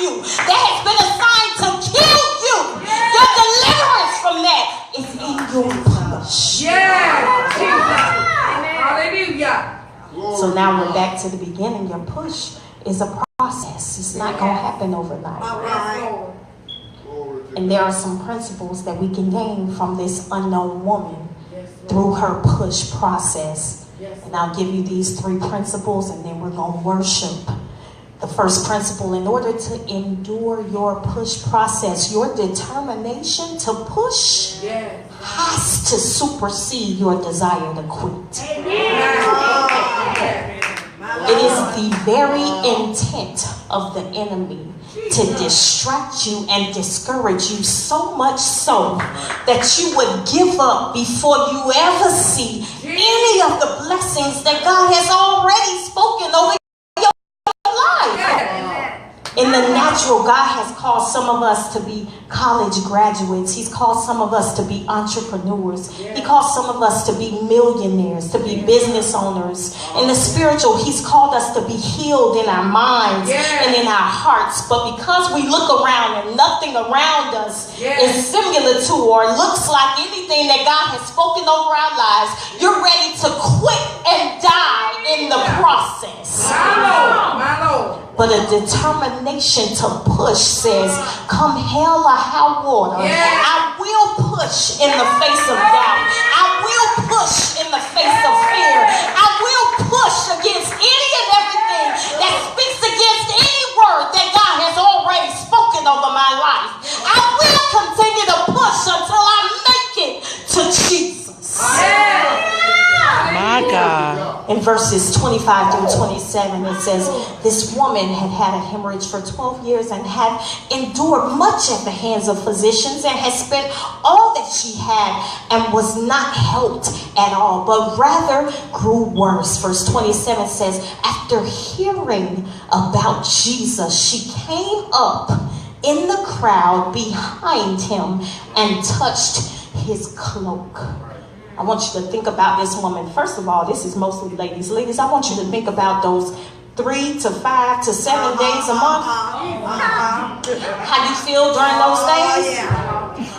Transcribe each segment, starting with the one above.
you, that has been assigned to kill you, your deliverance from that is in your push. Hallelujah. So now we're back to the beginning. Your push is a process. It's not going to happen overnight. And there are some principles that we can gain from this unknown woman through her push process. And I'll give you these 3 principles and then we're going to worship. The first principle, in order to endure your push process, your determination to push has to supersede your desire to quit. It is the very intent of the enemy to distract you and discourage you, so much so that you would give up before you ever see any of the blessings that God has already spoken over your life. In the natural, God has called some of us to be college graduates. He's called some of us to be entrepreneurs. He calls some of us to be millionaires, to be business owners. In the spiritual, he's called us to be healed in our minds and in our hearts. But because we look around and nothing around us is similar to or looks like anything that God has spoken over our lives, you're ready to quit and die in the process. My Lord. But a determination to push says, come hell or high water, I will push in the face of doubt. I will push in the face of fear. I will push against any and everything that speaks against any word that God has already spoken over my life. I will continue to push until I make it to Jesus. My God. In verses 25 through 27, it says, this woman had had a hemorrhage for 12 years and had endured much at the hands of physicians and had spent all that she had and was not helped at all, but rather grew worse. Verse 27 says, after hearing about Jesus, she came up in the crowd behind him and touched his cloak. I want you to think about this woman. First of all, this is mostly ladies. Ladies, I want you to think about those 3 to 5 to 7 days a month. How you feel during those days?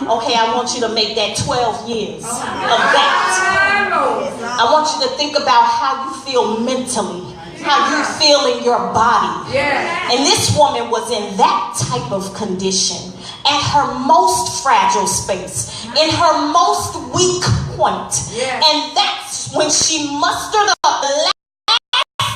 Okay, I want you to make that 12 years of that. I want you to think about how you feel mentally, how you feel in your body. And this woman was in that type of condition, at her most fragile space, in her most weak point. And that's when she mustered up the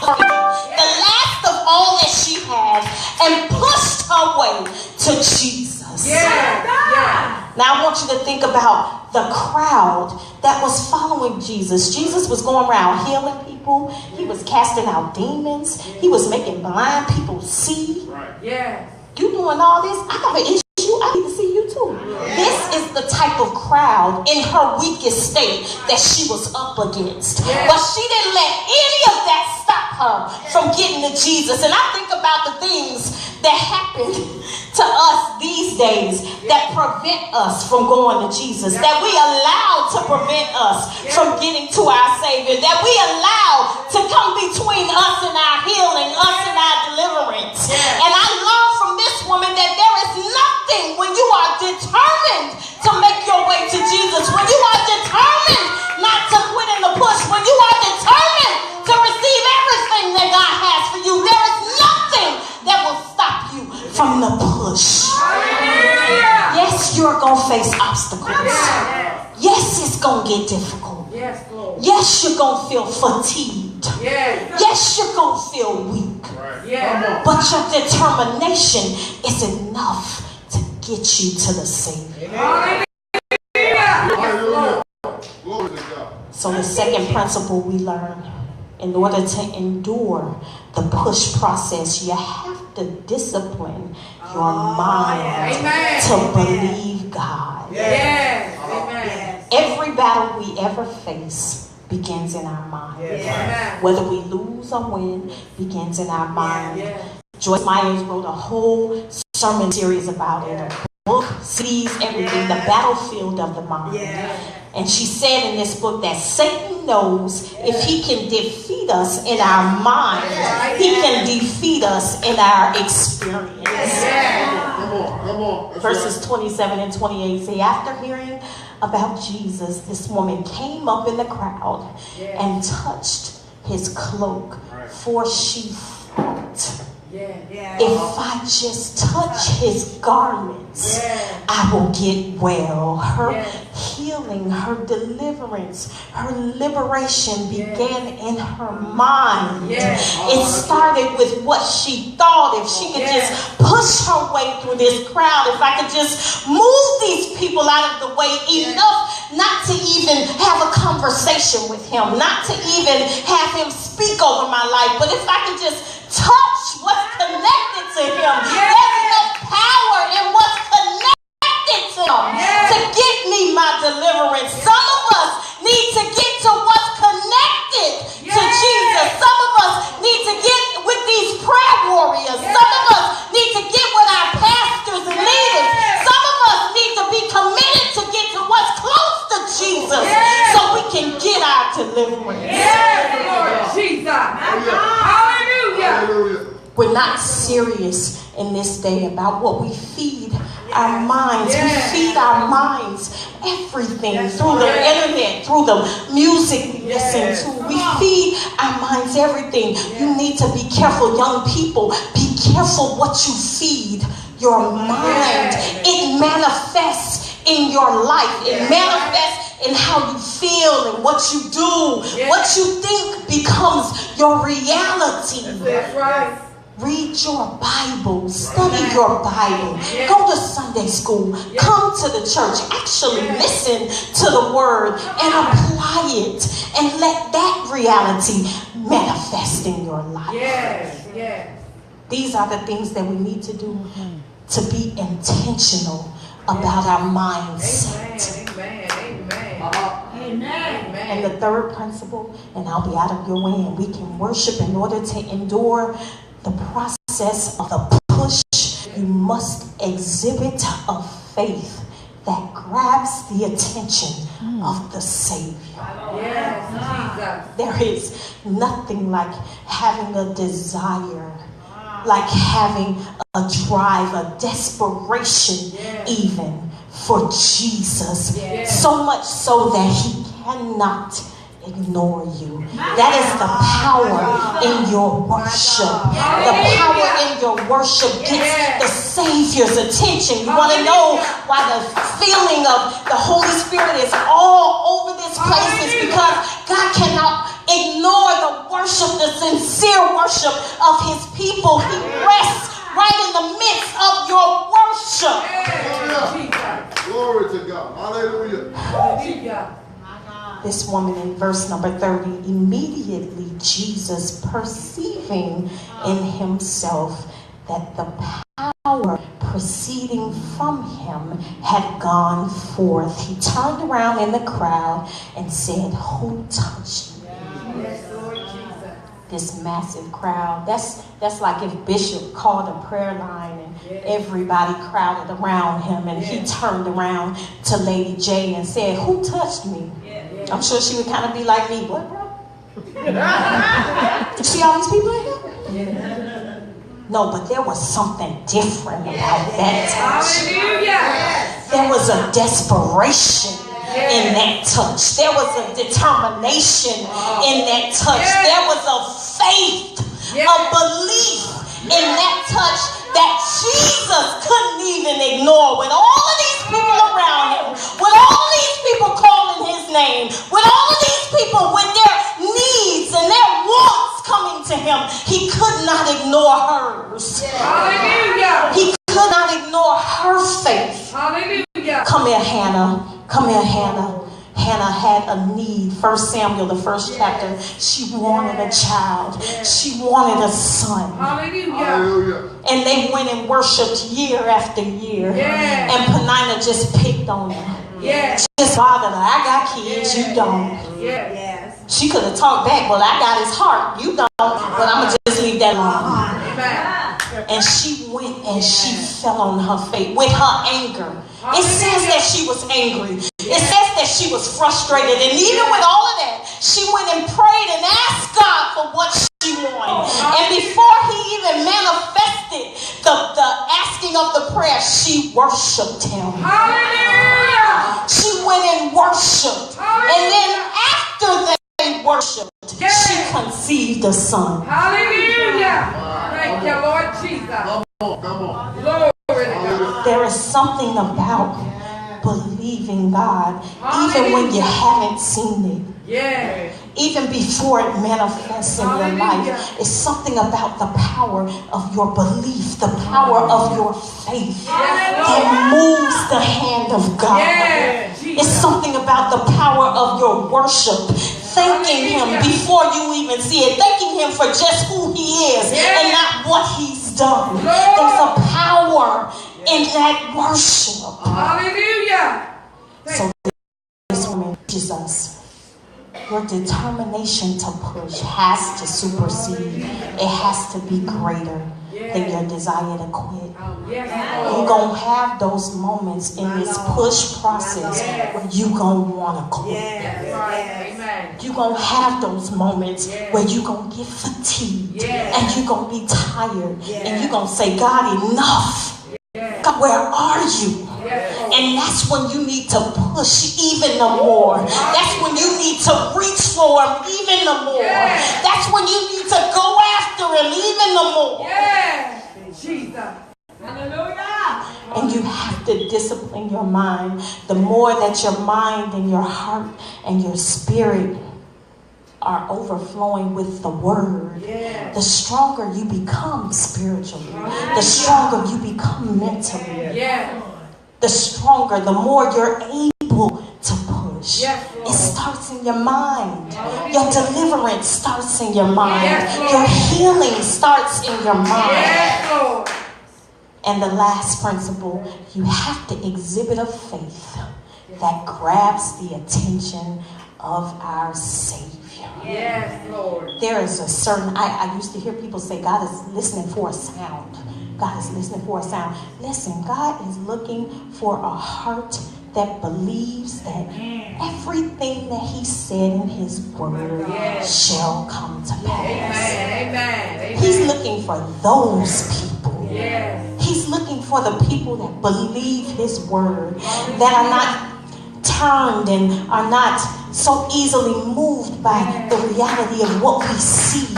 last of all that she had and pushed her way to Jesus. Now I want you to think about the crowd that was following Jesus. Jesus was going around healing people. He was casting out demons. He was making blind people see. You doing all this? I got an issue. I need to see you too. This is the type of crowd in her weakest state that she was up against. But she didn't let any of that stop her from getting to Jesus. And I think about the things that happen to us these days that prevent us from going to Jesus, that we allow to prevent us from getting to our Savior, that we allow to come between us and our healing, us and our deliverance. And I learned from this woman that there is nothing when you are determined to make your way to Jesus, when you are determined not to quit in the push, when you are determined to receive everything that God has for you, there is nothing that will stop you from the push. Yes, you're going to face obstacles. Yes, it's going to get difficult. Yes, you're going to feel fatigued. Yes, you're going to feel weak. But your determination is enough to get you to the Savior. So the second principle we learn, in order to endure the push process, you have to discipline your mind to believe God. Every battle we ever face begins in our mind. Whether we lose or win begins in our mind. Joyce Myers wrote a whole sermon series about it. A book, sees everything, the battlefield of the mind. And she said in this book that Satan knows if he can defeat us in our mind, he can defeat us in our experience. Come on. That's Verses right. 27 and 28 say, after hearing about Jesus, this woman came up in the crowd and touched his cloak, for she thought, if I just touch his garments, I will get well. Her healing, her deliverance, her liberation began in her mind. It started with what she thought. If she could just push her way through this crowd, if I could just move these people out of the way enough not to even have a conversation with him, not to even have him speak over my life, but if I could just touch what's connected to him, there's enough power in what's connected to him to get me my deliverance. Some of us need to get to what's connected to Jesus. Some of us need to get with these prayer warriors. Some of us need to get with our pastors and leaders. Some of us need to be committed to get to what's close to Jesus so we can get our deliverance. Lord Jesus. Hallelujah. We're not serious in this day about what we feed our minds. We feed our minds everything through the internet, through the music we listen to. We feed our minds everything. You need to be careful, young people. Be careful what you feed your mind. It manifests in your life. It manifests in how you feel and what you do. What you think becomes your reality. That's right. Read your Bible. Study your Bible. Go to Sunday school. Come to the church. Actually listen to the word and apply it. And let that reality manifest in your life. These are the things that we need to do to be intentional about our mindset. Amen. And the third principle, and I'll be out of your way, and we can worship in order to endure the process of the push. You must exhibit a faith that grabs the attention of the Savior. There is nothing like having a desire, like having a drive, a desperation even for Jesus. So much so that he cannot ignore you. That is the power in your worship. The power in your worship gets the Savior's attention. You want to know why the feeling of the Holy Spirit is all over this place? Is because God cannot ignore the worship, the sincere worship of his people. He rests right in the midst of your worship. Glory to God. Hallelujah. This woman in verse number 30, immediately Jesus, perceiving in himself that the power proceeding from him had gone forth, he turned around in the crowd and said, who touched me? This massive crowd. That's like if Bishop called a prayer line and everybody crowded around him, and he turned around to Lady J and said, who touched me? I'm sure she would kind of be like me. What, bro? You see all these people in here? No, but there was something different about that touch. There was a desperation in that touch. There was a determination in that touch. There was a faith, a belief in that touch that Jesus couldn't even ignore. With all of these people around him, with all of these people calling his name, with all of these people with their needs and their wants coming to him, he could not ignore hers. Hallelujah. He could not ignore her faith. Hallelujah. Come here, Hannah. Come here, Hannah. Hannah had a need. 1 Samuel, the first chapter. She wanted a child. She wanted a son. Hallelujah. And they went and worshipped year after year. And Penina just picked on her. Just bothered her. I got kids, you don't. She could have talked back, well, I got his heart, you don't. But I'm going to just leave that alone. And she went and she fell on her face with her anger. It says that she was angry. It says that she was frustrated. And even with all of that, she went and prayed and asked God for what she wanted. And before he even manifested beginning of the prayer, she worshiped him. Hallelujah. She went and worshiped. And then after they worshiped, she conceived a son. Hallelujah. Thank you, Lord Jesus. Come on. Glory to God. There is something about believing God, even when you haven't seen it. Yeah. Even before it manifests in your life. It's something about the power of your belief, the power of your faith that moves the hand of God. It's something about the power of your worship, thanking him before you even see it, thanking him for just who he is and not what he's done. There's a power in that worship. Hallelujah. So this woman teaches us your determination to push has to supersede. It has to be greater than your desire to quit. You're going to have those moments in this push process where you're going to want to quit. You're going to have those moments where you're going to get fatigued and you're going to be tired and you're going to say, God, enough. God, where are you? And that's when you need to push even the more. That's when you need to reach for him even the more. That's when you need to go after him even the more. Jesus. Hallelujah. And you have to discipline your mind. The more that your mind and your heart and your spirit are overflowing with the word, the stronger you become spiritually, the stronger you become mentally, the stronger, the more you're able to push. It starts in your mind. Your deliverance starts in your mind. Your healing starts in your mind. And the last principle, you have to exhibit a faith that grabs the attention of our Savior. Yes, Lord. There is a certain, I used to hear people say, God is listening for a sound. God is listening for a sound. Listen, God is looking for a heart that believes that everything that he said in his word shall come to pass. Amen. He's looking for those people. Yes. He's looking for the people that believe his word, that are not turned and are not so easily moved by the reality of what we see.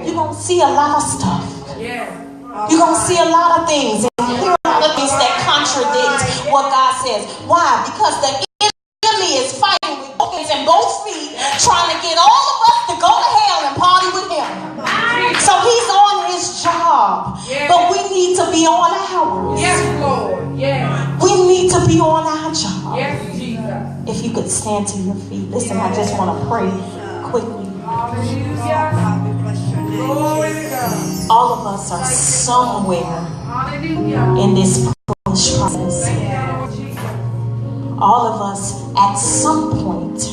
You're going to see a lot of stuff. You're going to see a lot of things and hear a lot of things that contradict what God says. Why? Because the enemy is fighting with both hands and both feet, trying to get all of us to go to hell and party with him. So he's on his job. But we need to be on ours. Yes, Lord. Yes. We need to be on our job. Yes, Jesus. If you could stand to your feet. Listen, I just want to pray quickly. Hallelujah. Glory to God. All of us are somewhere in this push process. All of us at some point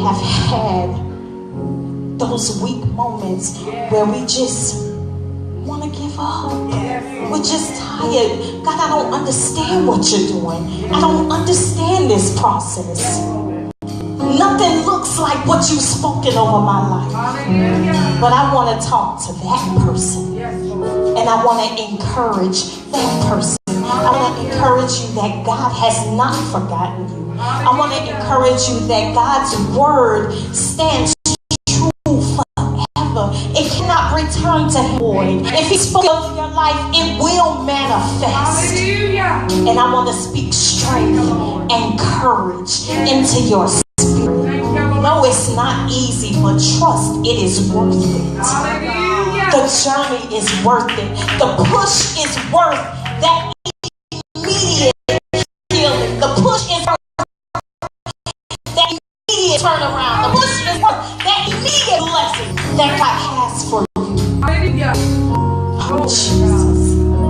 have had those weak moments where we just want to give up. We're just tired. God, I don't understand what you're doing. I don't understand this process. Nothing looks like what you've spoken over my life. But I want to talk to that person. And I want to encourage that person. I want to encourage you that God has not forgotten you. I want to encourage you that God's word stands true forever. It cannot return to him void. If he spoke over your life, it will manifest. And I want to speak strength and courage into your spirit. No, it's not easy, but trust, it is worth it. The journey is worth it. The push is worth that immediate healing. The push is worth that immediate turnaround. The push is worth that immediate blessing that God has for you. Oh, Jesus.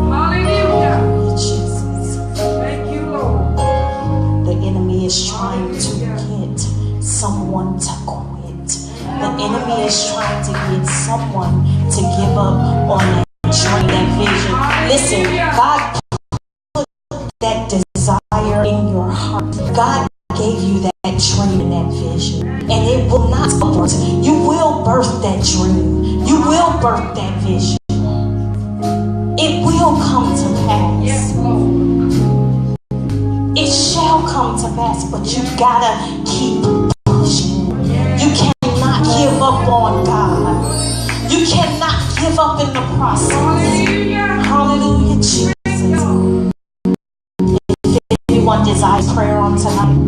Hallelujah. Jesus. Thank you, Lord. The enemy is trying to get someone to quit. The enemy is trying to get someone to give up on that dream, that vision. Listen, God put that desire in your heart. God gave you that dream and that vision. And it will not abort. You will birth that dream. You will birth that vision. It will come to pass. shall come to pass, but you gotta keep pushing. You cannot give up on God. You cannot give up in the process. Hallelujah, Jesus. If anyone desires prayer on tonight,